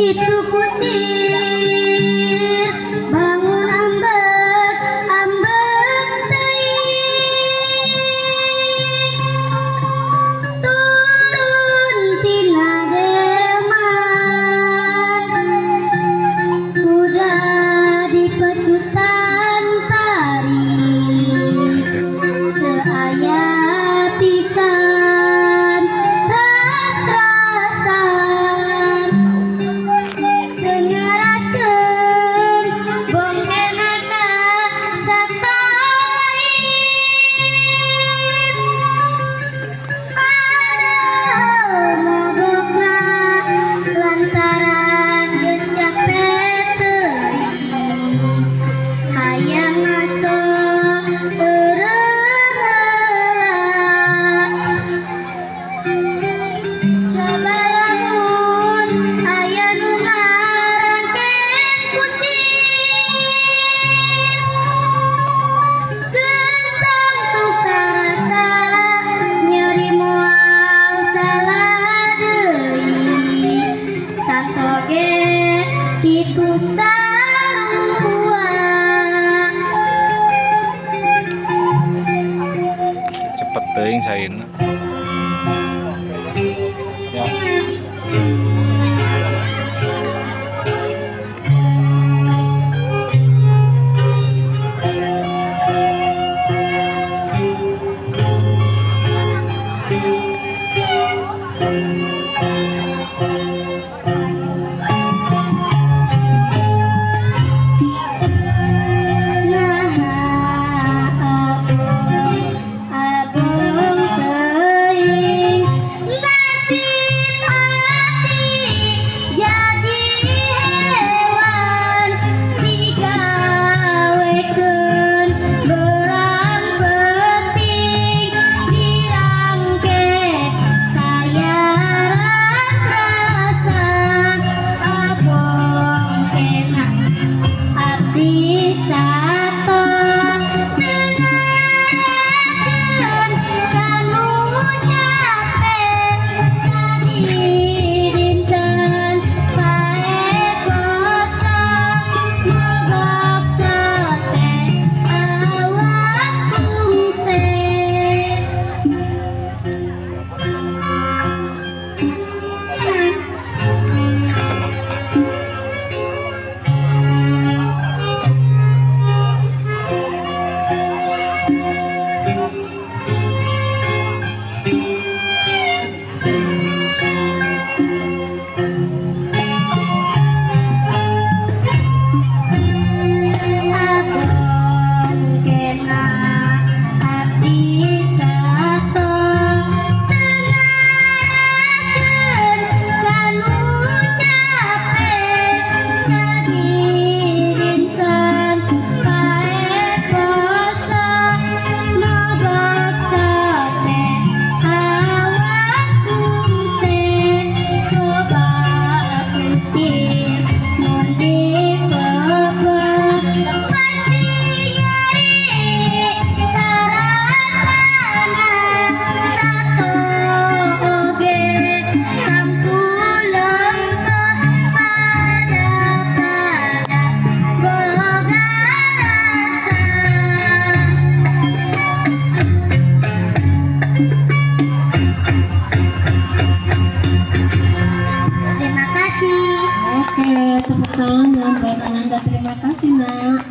itu kusir bangun ambek ambek teuing turun tina delman kuda di pecutan tarik teu aya pisan ras-rasan dengaraskeun bongkenana satolain padahal mogokna lantaran geus capek teuing hayang ngaso eureum heula coba lamun aya nu ngarengkeun kusir geus tangtu karasa nyeri moal salah deui santoge kitu sarua cepet teuing sayeuna. Ya. abong teuing nasib hati jadi hewan digawekeun beurang penting dirangke kaya ras-rasan abong kena abdi sato dengaraskeun kanu capek sadidinten pae kosong mogok sote awak kungse abong kena abdi sato dengaraskeun kanu capek sadidinten pae kosong mogok sote awak kungse coba kusir mun dipepet pasti nyeri karasana sato oge tangtu lempeh pada boga rasa. Terima kasih. Oke, tepuk tangan dengan baik Ananda. Terima kasih, Nak.